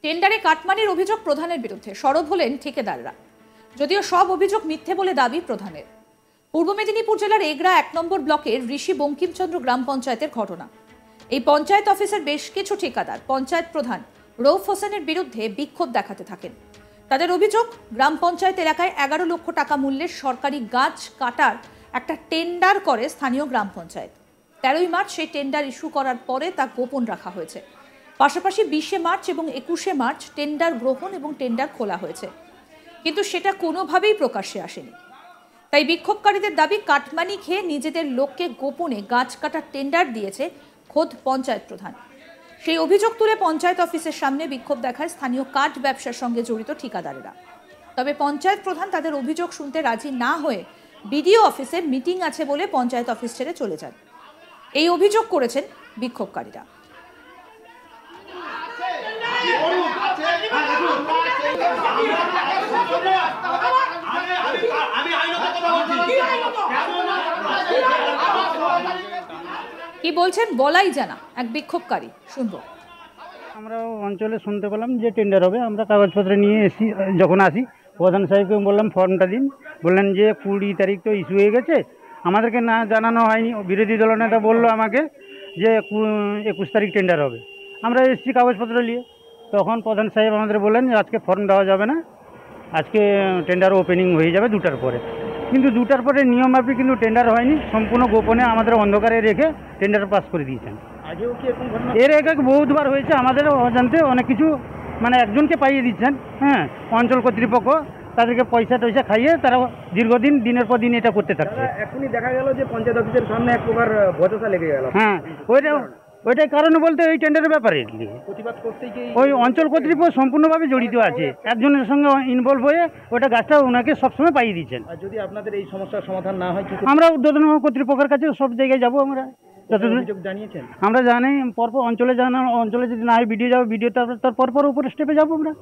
টেন্ডারে কাটমানির অভিযোগ প্রধানের বিরুদ্ধে সরব হলেন ঠিকাদাররা। যদিও সব অভিযোগ মিথ্যে বলে দাবি প্রধানের। পূর্ব মেদিনীপুর জেলার এগরা 1 নম্বর ব্লকের ঋষি বঙ্কিমচন্দ্র গ্রাম পঞ্চায়েতের ঘটনা। এই পঞ্চায়েত অফিসের বেশ কিছু ঠিকাদার পঞ্চায়েত প্রধান রৌফ হোসেনের বিরুদ্ধে বিক্ষোভ দেখাতে থাকেন। তাদের অভিযোগ, গ্রাম পঞ্চায়েত এলাকায় 11 লক্ষ টাকা মূল্যের সরকারি গাছ কাটার একটা টেন্ডার করে স্থানীয় গ্রাম পঞ্চায়েত। 13ই মার্চ সেই টেন্ডার ইস্যু করার পরে তা গোপন রাখা হয়েছে। পাশাপাশি 20শে মার্চ এবং 21শে মার্চ টেন্ডার গ্রহণ এবং টেন্ডার খোলা হয়েছে, কিন্তু সেটা কোনোভাবেই প্রকাশ্যে আসেনি। তাই বিক্ষোভকারীদের দাবি, কাটমানি খেয়ে নিজেদের লোককে গোপনে গাছ কাটার টেন্ডার দিয়েছে খোদ পঞ্চায়েত প্রধান। সেই অভিযোগ তুলে পঞ্চায়েত অফিসের সামনে বিক্ষোভ দেখায় স্থানীয় কাঠ ব্যবসার সঙ্গে জড়িত ঠিকাদারেরা। তবে পঞ্চায়েত প্রধান তাদের অভিযোগ শুনতে রাজি না হয়ে বিডিও অফিসে মিটিং আছে বলে পঞ্চায়েত অফিস ছেড়ে চলে যান। এই অভিযোগ করেছেন বিক্ষোভকারীরা। কি বলছেন বলাই জানা এক বিক্ষোভকারী, শুনবো। আমরা অঞ্চলে শুনতে পেলাম যে টেন্ডার হবে। আমরা কাগজপত্র নিয়ে এসি, যখন আসি প্রধান সাহেবকে বললাম ফর্মটা দিন। বললেন যে 20 তারিখ তো ইস্যু হয়ে গেছে, আমাদেরকে না জানানো হয়নি। বিরোধী দলনেতা বললো আমাকে যে 21 তারিখ টেন্ডার হবে। আমরা এসছি কাগজপত্র নিয়ে। তখন প্রধান সাহেব আমাদের বললেন যে আজকে ফর্ম দেওয়া যাবে না, আজকে টেন্ডার ওপেনিং হয়ে যাবে 2টার পরে। কিন্তু 2টার পরে নিয়মমাফিক কিন্তু টেন্ডার হয়নি, সম্পূর্ণ গোপনে আমাদের অন্ধকারে রেখে টেন্ডার পাস করে দিয়েছেন। এর আগে বহুতবার হয়েছে, আমাদের অজান্তে অনেক কিছু, মানে একজনকে পাইয়ে দিচ্ছেন। হ্যাঁ, অঞ্চল কর্তৃপক্ষ তাদেরকে পয়সা টয়সা খাইয়ে তারা দীর্ঘদিন দিনের পর দিন এটা করতে থাকছে। এখনই দেখা গেল যে পঞ্চায়েত অফিসের সামনে এক প্রকার বচসা লেগে গেল। হ্যাঁ, ওইটাই কারণ বলতে ওই টেন্ডারের ব্যাপারে প্রতিবাদ করতেই ওই অঞ্চল কর্তৃপক্ষ সম্পূর্ণভাবে জড়িত আছে, একজনের সঙ্গে ইনভলভ হয়ে ওটা গাছটা ওনাকে সবসময় পাইয়ে দিচ্ছেন। আর যদি আপনাদের এই সমস্যার সমাধান না হয়, আমরা ঊর্ধ্বতন কর্তৃপক্ষের কাছে সব জায়গায় যাবো। আমরা অভিযোগ জানিয়েছেন? আমরা জানি পরপর অঞ্চলে জানা, অঞ্চলে যদি না হয় ভিডিও যাবো, ভিডিও তার পরপর উপরে স্টেপে যাবো আমরা।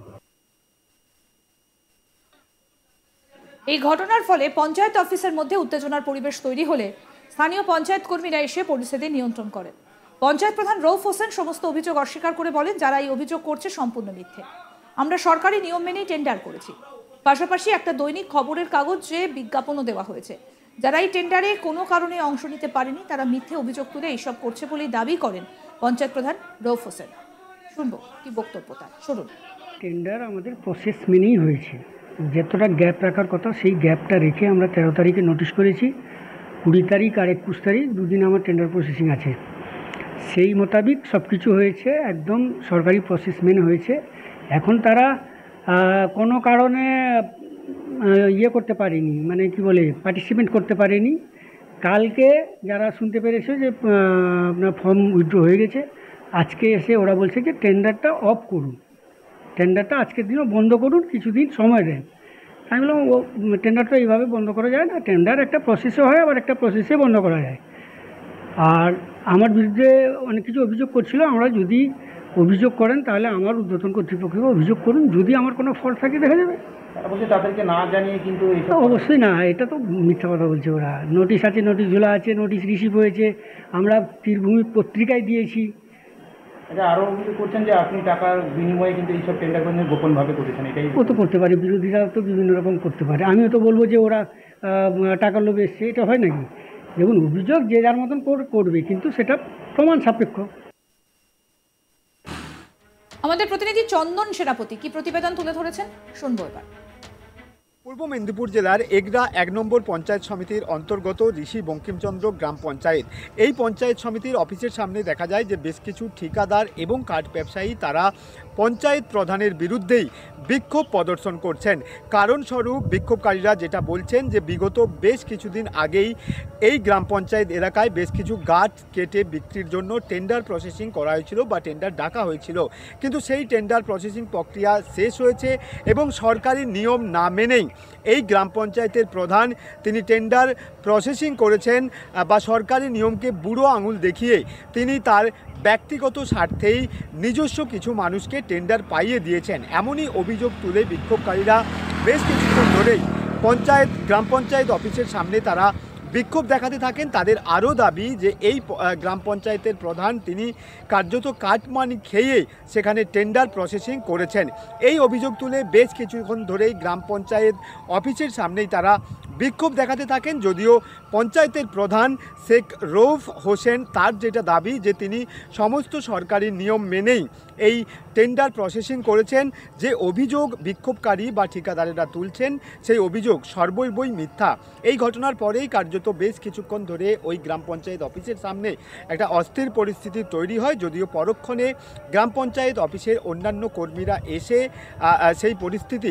এই ঘটনার ফলে পঞ্চায়েত অফিসের মধ্যে উত্তেজনার পরিবেশ তৈরি হলে স্থানীয় পঞ্চায়েত কর্মীরা এসে পরিস্থিতি নিয়ন্ত্রণ করেন। পঞ্চায়েত প্রধান রৌফ হোসেন সমস্ত অভিযোগ অস্বীকার করে বলেন, যারা এই অভিযোগ করছে সম্পূর্ণ মিথ্যে। আমরা সরকারি নিয়ম মেনেই টেন্ডার করেছি। পাশাপাশি একটা দৈনিক খবরের কাগজে বিজ্ঞাপনও দেওয়া হয়েছে। যারা এই টেন্ডারে কোনো কারণে অংশ নিতে পারেনি তারা মিথ্যে অভিযোগ তুলে এইসব করছে বলেই দাবি করেন পঞ্চায়েত প্রধান রৌফ হোসেন। শুনবো কি বক্তব্য তার, শুনুন। টেন্ডার আমাদের প্রসেস মেনেই হয়েছে। যতটা গ্যাপ রাখার কথা সেই গ্যাপটা রেখে আমরা 13 তারিখে নোটিশ করেছি। 20 তারিখ আর 21 তারিখ দুদিন আমার টেন্ডার প্রসেসিং আছে। সেই মোতাবিক সব কিছু হয়েছে, একদম সরকারি প্রসেস মেনে হয়েছে। এখন তারা কোনো কারণে ইয়ে করতে পারেনি, মানে কি বলে, পার্টিসিপেট করতে পারেনি। কালকে যারা শুনতে পেরেছে যে আপনার ফর্ম উইথড্র হয়ে গেছে, আজকে এসে ওরা বলছে যে টেন্ডারটা অফ করুন, টেন্ডারটা আজকের দিনও বন্ধ করুন, কিছুদিন সময় দেন। আমি বললাম টেন্ডারটা এইভাবে বন্ধ করা যায় না, টেন্ডার একটা প্রসেসে হয়, আবার একটা প্রসেসে বন্ধ করা যায়। আর আমার বিরুদ্ধে অনেক কিছু অভিযোগ করছিল। আমরা যদি অভিযোগ করেন তাহলে আমার ঊর্ধ্বতন কর্তৃপক্ষকে অভিযোগ করুন, যদি আমার কোনো ফল্ট থাকে দেখা যাবে। অবশ্যই তাদেরকে না জানিয়ে কিন্তু অবশ্যই না, এটা তো মিথ্যা কথা বলছে ওরা। নোটিশ আছে, নোটিশ ঝোলা আছে, নোটিশ রিসিভ হয়েছে, আমরা তীরভূমি পত্রিকায় দিয়েছি। এটা আরও অভিযোগ করছেন যে আপনি টাকার বিনিময়ে কিন্তু এইসব টেন্ডারগুলো গোপনভাবে করেছেন। এটাই ও তো করতে পারে, বিরোধীরা তো বিভিন্ন রকম করতে পারে। আমিও তো বলবো যে ওরা টাকার লোভে এসছে, এটা হয় নাকি? দেখুন, অভিযোগ যে যার মতন করবে, কিন্তু সেটা প্রমাণ সাপেক্ষ। আমাদের প্রতিনিধি চন্দন সেনাপতি কি প্রতিবেদন তুলে ধরেছেন, শুনবো এবার। পূর্ব মেদিনীপুর জেলার এগরা 1 নম্বর পঞ্চায়েত সমিতির অন্তর্গত ঋষি বঙ্কিমচন্দ্র গ্রাম পঞ্চায়েত। এই পঞ্চায়েত সমিতির অফিসের সামনে দেখা যায় যে বেশ কিছু ঠিকাদার এবং কাঠ ব্যবসায়ী তারা পঞ্চায়েত প্রধানের বিরুদ্ধেই বিক্ষোভ প্রদর্শন করছেন। কারণস্বরূপ বিক্ষোভকারীরা যেটা বলছেন যে বিগত বেশ কিছুদিন আগেই এই গ্রাম পঞ্চায়েত এলাকায় বেশ কিছু গাছ কেটে বিক্রির জন্য টেন্ডার প্রসেসিং করা হয়েছিল বা টেন্ডার ডাকা হয়েছিল, কিন্তু সেই টেন্ডার প্রসেসিং প্রক্রিয়া শেষ হয়েছে এবং সরকারি নিয়ম না মেনেই এই গ্রাম পঞ্চায়েতের প্রধান তিনি টেন্ডার প্রসেসিং করেছেন বা সরকারি নিয়মকে বুড়ো আঙুল দেখিয়ে তিনি তার ব্যক্তিগত স্বার্থেই নিজস্ব কিছু মানুষকে টেন্ডার পাইয়ে দিয়েছেন। এমনই অভিযোগ তুলে বিক্ষোভকারীরা বেশ কিছুক্ষণ ধরেই গ্রাম পঞ্চায়েত অফিসের সামনে তারা বিক্ষোভ দেখাতে থাকেন। তাদের আরও দাবি যে এই গ্রাম পঞ্চায়েতের প্রধান তিনি কার্যত কাটমানি খেয়ে সেখানে টেন্ডার প্রসেসিং করেছেন। এই অভিযোগ তুলে বেশ কিছুক্ষণ ধরেই গ্রাম পঞ্চায়েত অফিসের সামনেই তারা বিক্ষোভ দেখাতে থাকেন। যদিও পঞ্চায়েতের প্রধান শেখ রৌফ হোসেন তার যেটা দাবি যে তিনি সমস্ত সরকারি নিয়ম মেনেই এই টেন্ডার প্রসেসিং করেছেন। যে অভিযোগ বিক্ষোভকারী বা ঠিকাদারেরা তুলছেন সেই অভিযোগ সর্বৈবই মিথ্যা। এই ঘটনার পরেই কার্যত বেশ কিছুক্ষণ ধরে ওই গ্রাম পঞ্চায়েত অফিসের সামনে একটা অস্থির পরিস্থিতি তৈরি হয়। যদিও পরক্ষণে গ্রাম পঞ্চায়েত অফিসের অন্যান্য কর্মীরা এসে সেই পরিস্থিতি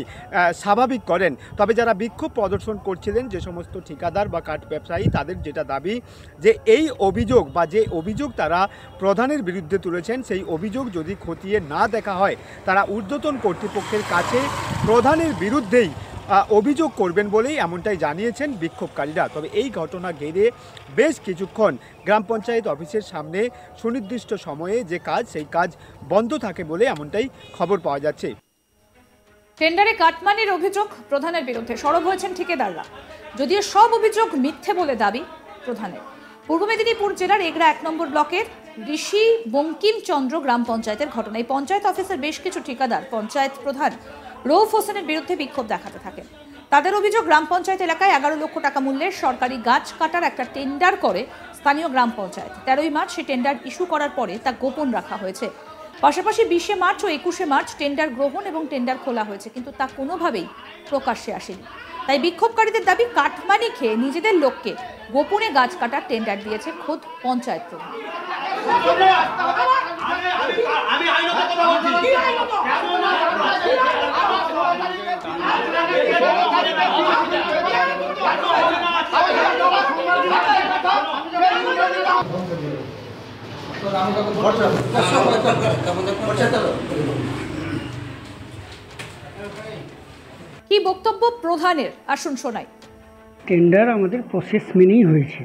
স্বাভাবিক করেন। তবে যারা বিক্ষোভ প্রদর্শন করছিলেন যে সমস্ত ঠিকাদার বা কাঠ ব্যবসায়ী তাদের যেটা দাবি যে এই অভিযোগ বা যে অভিযোগ তারা প্রধানের বিরুদ্ধে তুলেছেন সেই অভিযোগ যদি খতিয়ে না দেখা হয় তারা ঊর্ধ্বতন কর্তৃপক্ষের কাছে প্রধানের বিরুদ্ধেই অভিযোগ করবেন বলেই এমনটাই জানিয়েছেন বিক্ষোভকারীরা। তবে এই ঘটনা ঘিরে বেশ কিছুক্ষণ গ্রাম পঞ্চায়েত অফিসের সামনে সুনির্দিষ্ট সময়ে যে কাজ সেই কাজ বন্ধ থাকে বলে এমনটাই খবর পাওয়া যাচ্ছে। টেন্ডারে কাটমানির অভিযোগ প্রধানের বিরুদ্ধে সরব হয়েছেন ঠিকাদাররা। যদিও সব অভিযোগ মিথ্যে বলে দাবি প্রধানের। পূর্ব মেদিনীপুর জেলার এগরা 1 নম্বর ব্লকের ঋষি বঙ্কিমচন্দ্র গ্রাম পঞ্চায়েতের ঘটনা। এই পঞ্চায়েত অফিসের বেশ কিছু ঠিকাদার পঞ্চায়েত প্রধান রৌফ হোসেনের বিরুদ্ধে বিক্ষোভ দেখাতে থাকেন। তাদের অভিযোগ গ্রাম পঞ্চায়েত এলাকায় 11 লক্ষ টাকা মূল্যের সরকারি গাছ কাটার একটা টেন্ডার করে স্থানীয় গ্রাম পঞ্চায়েত। 13ই মার্চ সেই টেন্ডার ইস্যু করার পরে তা গোপন রাখা হয়েছে। পাশাপাশি 20শে মার্চ ও 21শে মার্চ টেন্ডার গ্রহণ এবং টেন্ডার খোলা হয়েছে, কিন্তু তা কোনোভাবেই প্রকাশ্যে আসেনি। তাই বিক্ষোভকারীদের দাবি কাটমানি খেয়ে নিজেদের লোককে গোপনে গাছ কাটার টেন্ডার দিয়েছে খোদ পঞ্চায়েত প্রধান। কি বক্তব্য প্রধানের আসুন শোনাই। টেন্ডার আমাদের প্রসেস মেনেই হয়েছে।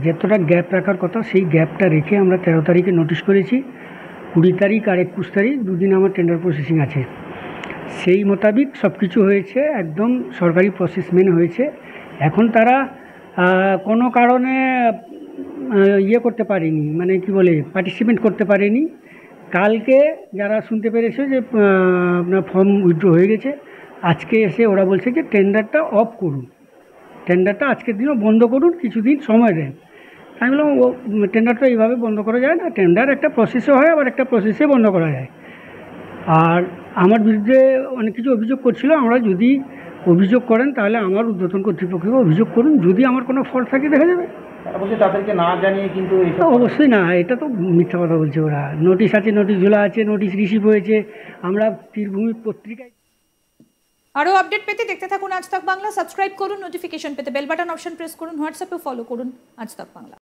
যতটা গ্যাপ রাখার কথা সেই গ্যাপটা রেখে আমরা 13 তারিখে নোটিশ করেছি। 20 তারিখ আর 21 তারিখ দুদিন আমার টেন্ডার প্রসেসিং আছে। সেই মোতাবিক সব কিছু হয়েছে, একদম সরকারি প্রসেস মেনে হয়েছে। এখন তারা কোনো কারণে ইয়ে করতে পারেনি, মানে কি বলে পার্টিসিপেট করতে পারেনি। কালকে যারা শুনতে পেরেছে যে আপনার ফর্ম উইথড্র হয়ে গেছে, আজকে এসে ওরা বলছে যে টেন্ডারটা অফ করুন, টেন্ডারটা আজকের দিনও বন্ধ করুন, কিছুদিন সময় দেন। আমি বললাম ও টেন্ডারটা এইভাবে বন্ধ করা যায় না, টেন্ডার একটা প্রসেসে হয় আবার একটা প্রসেসে বন্ধ করা যায়। আর আমার বিরুদ্ধে অনেক কিছু অভিযোগ করছিল। আমরা যদি অভিযোগ করেন তাহলে আমার ঊর্ধ্বতন কর্তৃপক্ষকে অভিযোগ করুন, যদি আমার কোনো ফল্ট থাকে দেখা যাবে। অবশ্যই তাদেরকে না জানিয়ে কিন্তু অবশ্যই না, এটা তো মিথ্যা কথা বলছে ওরা। নোটিশ আছে, নোটিশ ঝোলা আছে, নোটিশ রিসিভ হয়েছে। আমরা তীরভূমি পত্রিকায় আরও আপডেট পেতে দেখতে থাকুন আজ তাক বাংলা। সাবস্ক্রাইব করুন, নোটিফিকেশন পেতে বেল বাটন অপশন প্রেস করুন, হোয়াটসঅ্যাপে ফলো করুন আজ তাক বাংলা।